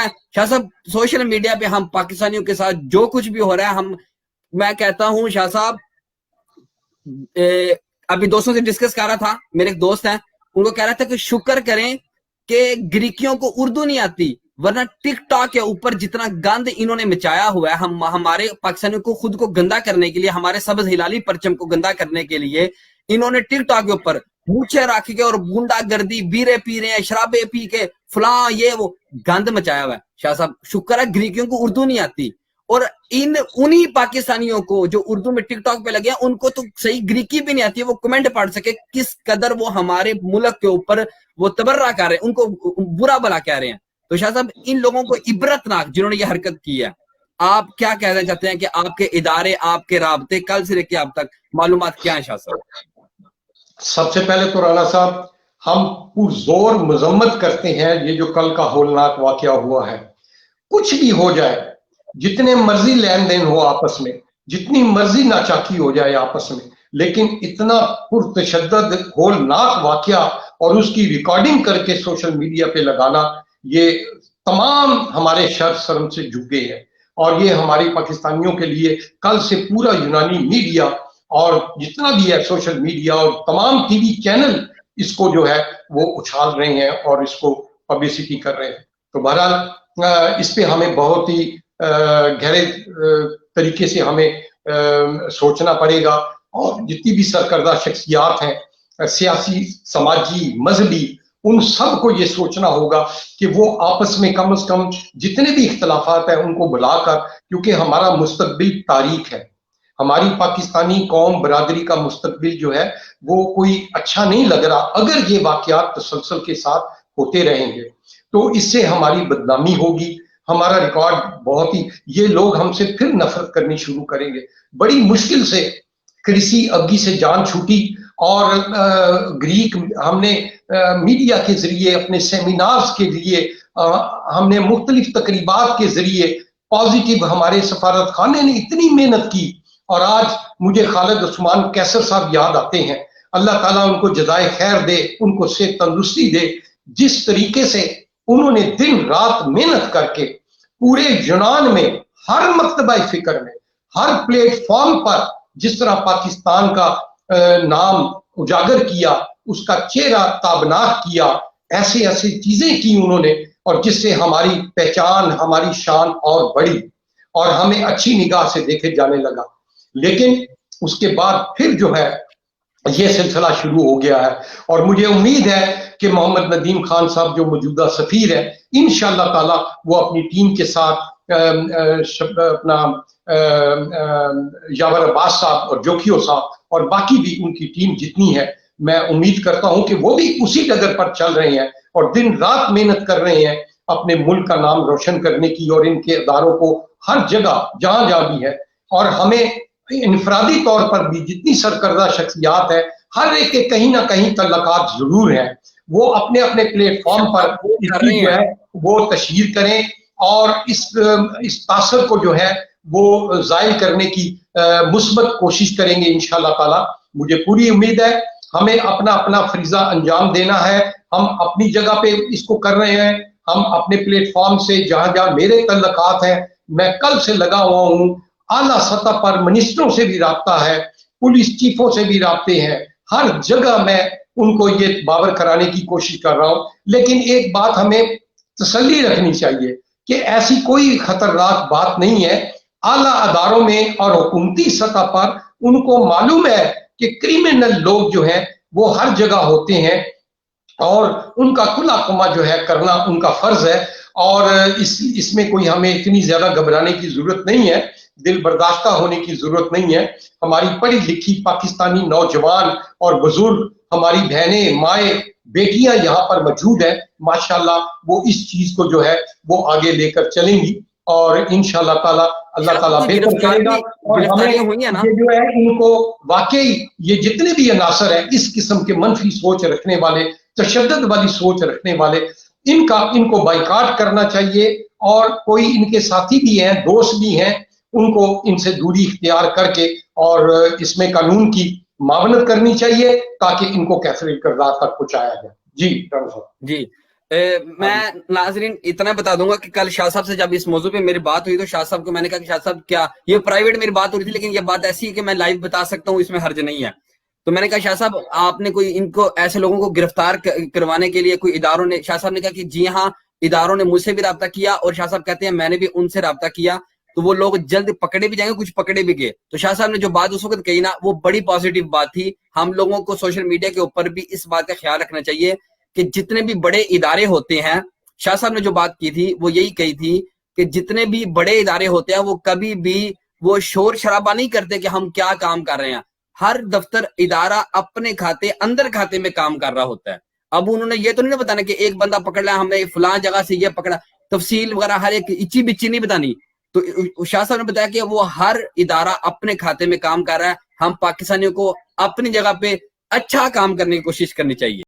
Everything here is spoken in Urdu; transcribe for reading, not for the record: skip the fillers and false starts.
میں شاہ صاحب سوشل میڈیا پہ ہم پاکستانیوں کے ساتھ جو کچھ بھی ہو رہا ہے میں کہتا ہوں شاہ صاحب ابھی دوستوں سے ڈسکس کر رہا تھا, میرے ایک دوست ہیں ان کو کہہ رہا تھا کہ شکر کریں کہ گریکیوں کو اردو نہیں آتی, ورنہ ٹک ٹاک کے اوپر جتنا گند انہوں نے مچایا ہوا ہے, ہمارے پاکستانیوں کو خود کو گندا کرنے کے لیے, ہمارے سبز ہلالی پرچم کو گندا کرنے کے لیے انہوں نے ٹک ٹاک کے اوپر مونچھے رکھ کے اور گنڈا گردی, بیرے پی رہے ہیں, شرابے پی کے فلاں یہ وہ گند مچایا ہوا ہے. شاہ صاحب شکر ہے گریکیوں کو اردو نہیں آتی, اور انہی پاکستانیوں کو جو اردو میں ٹک ٹاک پہ لگے ہیں ان کو تو صحیح گریکی بھی نہیں آتی ہے, وہ کمنٹ پڑھ سکے کس قدر وہ ہمارے ملک کے اوپر وہ تبرہ کر رہے ہیں, ان کو برا بلا کہہ رہے ہیں. تو شاہ صاحب ان لوگوں کو عبرتناک جنہوں نے یہ حرکت کی ہے, آپ کیا کہنا چاہتے ہیں کہ آپ کے ادارے, آپ کے رابطے کل سے لے کے اب تک معلومات کیا ہیں شاہ صاحب؟ سب سے پہلے تو رانا صاحب ہم پرزور مذمت کرتے ہیں یہ جو کل کا ہولناک واقعہ ہوا ہے. کچھ بھی ہو جائے, جتنے مرضی لین دین ہو آپس میں, جتنی مرضی ناچاکی ہو جائے آپس میں, لیکن اتنا پرتشدد ہولناک واقعہ اور اس کی ریکارڈنگ کر کے سوشل میڈیا پہ لگانا, یہ تمام ہمارے شر شرم سے جھکے ہیں. اور یہ ہماری پاکستانیوں کے لیے کل سے پورا یونانی میڈیا اور جتنا بھی ہے سوشل میڈیا اور تمام ٹی وی چینل اس کو جو ہے وہ اچھال رہے ہیں اور اس کو پبلسٹی کر رہے ہیں. تو بہرحال اس پہ ہمیں بہت ہی گہرے طریقے سے ہمیں سوچنا پڑے گا, اور جتنی بھی سرکردہ شخصیات ہیں سیاسی, سماجی, مذہبی, ان سب کو یہ سوچنا ہوگا کہ وہ آپس میں کم از کم جتنے بھی اختلافات ہیں ان کو بلا کر, کیونکہ ہمارا مستقبل تاریک ہے, ہماری پاکستانی قوم برادری کا مستقبل جو ہے وہ کوئی اچھا نہیں لگ رہا اگر یہ واقعات تسلسل کے ساتھ ہوتے رہیں گے. تو اس سے ہماری بدنامی ہوگی, ہمارا ریکارڈ بہت ہی, یہ لوگ ہم سے پھر نفرت کرنی شروع کریں گے. بڑی مشکل سے کرسی ابگی سے جان چھوٹی, اور گریک ہم نے میڈیا کے ذریعے, اپنے سیمینارز کے ذریعے, ہم نے مختلف تقریبات کے ذریعے پازیٹیو, ہمارے سفارت خانے نے اتنی محنت کی, اور آج مجھے خالد عثمان کیسر صاحب یاد آتے ہیں. اللہ تعالیٰ ان کو جزائے خیر دے, ان کو صحت تندرستی دے. جس طریقے سے انہوں نے دن رات محنت کر کے پورے یونان میں ہر مکتبہ فکر میں, ہر پلیٹ فارم پر جس طرح پاکستان کا نام اجاگر کیا, اس کا چہرہ تابناک کیا, ایسی ایسی چیزیں کی انہوں نے, اور جس سے ہماری پہچان, ہماری شان اور بڑھی اور ہمیں اچھی نگاہ سے دیکھے جانے لگا. لیکن اس کے بعد پھر جو ہے یہ سلسلہ شروع ہو گیا ہے, اور مجھے امید ہے کہ محمد ندیم خان صاحب جو موجودہ سفیر ہے, انشاءاللہ تعالی وہ اپنی ٹیم کے ساتھ اپنا یاور عباس صاحب اور جوکیو صاحب اور باقی بھی ان کی ٹیم جتنی ہے, میں امید کرتا ہوں کہ وہ بھی اسی ڈگر پر چل رہے ہیں اور دن رات محنت کر رہے ہیں اپنے ملک کا نام روشن کرنے کی, اور ان کے اداروں کو ہر جگہ جہاں جہاں بھی ہے. اور ہمیں انفرادی طور پر بھی جتنی سرکردہ شخصیات ہے, ہر ایک کے کہیں نہ کہیں تعلقات ضرور ہیں, وہ اپنے اپنے پلیٹ فارم پر اس کی جو ہے وہ تشہیر کریں, اور اس تاثر کو جو ہے وہ زائل کرنے کی مثبت کوشش کریں گے انشاءاللہ تعالی. مجھے پوری امید ہے ہمیں اپنا اپنا فریضہ انجام دینا ہے. ہم اپنی جگہ پہ اس کو کر رہے ہیں, ہم اپنے پلیٹ فارم سے جہاں جہاں میرے تعلقات ہیں, میں کل سے لگا ہوا ہوں, اعلیٰ سطح پر منسٹروں سے بھی رابطہ ہے, پولیس چیفوں سے بھی رابطے ہیں, ہر جگہ میں ان کو یہ باور کرانے کی کوشش کر رہا ہوں. لیکن ایک بات ہمیں تسلی رکھنی چاہیے کہ ایسی کوئی خطرناک بات نہیں ہے. اعلیٰ اداروں میں اور حکومتی سطح پر ان کو معلوم ہے کہ کریمنل لوگ جو ہیں وہ ہر جگہ ہوتے ہیں, اور ان کا کھلا کما جو ہے کرنا ان کا فرض ہے, اور اس میں کوئی ہمیں اتنی زیادہ گھبرانے کی ضرورت نہیں ہے, دل برداشتہ ہونے کی ضرورت نہیں ہے. ہماری پڑھی لکھی پاکستانی نوجوان اور بزرگ, ہماری بہنیں, مائیں, بیٹیاں یہاں پر موجود ہیں, ماشاءاللہ وہ اس چیز کو جو ہے وہ آگے لے کر چلیں گی, اور انشاءاللہ تعالی اللہ تعالیٰ بہتر کرے گا. اور ہمیں یہ جو ہے ان کو واقعی یہ جتنے بھی عناصر ہیں اس قسم کے منفی سوچ رکھنے والے, تشدد والی سوچ رکھنے والے, ان کو بائیکاٹ کرنا چاہیے, اور کوئی ان کے ساتھی بھی ہیں, دوست بھی ہیں, ان کو ان سے دوری اختیار کر کے اور اس میں قانون کی معاونت کرنی چاہیے تاکہ ان کو کیفر کردار تک پہنچایا جائے. جی جی میں ناظرین اتنا بتا دوں گا کہ کل شاہ صاحب سے جب اس موضوع پہ میری بات ہوئی تو شاہ صاحب کو میں نے کہا کہ شاہ صاحب کیا یہ پرائیویٹ میری بات ہو رہی تھی لیکن یہ بات ایسی ہے کہ میں لائیو بتا سکتا ہوں, اس میں حرج نہیں ہے. تو میں نے کہا شاہ صاحب آپ نے کوئی ان کو ایسے لوگوں کو گرفتار کروانے کے لیے کوئی اداروں نے, شاہ صاحب نے کہا کہ جی ہاں اداروں نے مجھ سے بھی رابطہ کیا, اور شاہ صاحب کہتے ہیں میں نے بھی ان سے رابطہ کیا, تو وہ لوگ جلد پکڑے بھی جائیں گے, کچھ پکڑے بھی گئے. تو شاہ صاحب نے جو بات اس وقت کہی نا وہ بڑی پازیٹیو بات تھی. ہم لوگوں کو سوشل میڈیا کے اوپر بھی اس بات کا خیال رکھنا چاہیے کہ جتنے بھی بڑے ادارے ہوتے ہیں, شاہ صاحب نے جو بات کی تھی وہ یہی کہی تھی کہ جتنے بھی بڑے ادارے ہوتے ہیں وہ کبھی بھی وہ شور شرابہ نہیں کرتے کہ ہم کیا کام کر رہے ہیں. ہر دفتر ادارہ اپنے کھاتے اندر کھاتے میں کام کر رہا ہوتا ہے. اب انہوں نے یہ تو نہیں بتانا کہ ایک بندہ پکڑ لیا ہم نے فلاں جگہ سے یہ پکڑا, تفصیل وغیرہ ہر ایک اچی بچی نہیں بتانی. تو شاہ صاحب نے بتایا کہ وہ ہر ادارہ اپنے کھاتے میں کام کر رہا ہے. ہم پاکستانیوں کو اپنی جگہ پہ اچھا کام کرنے کی کوشش کرنی چاہیے.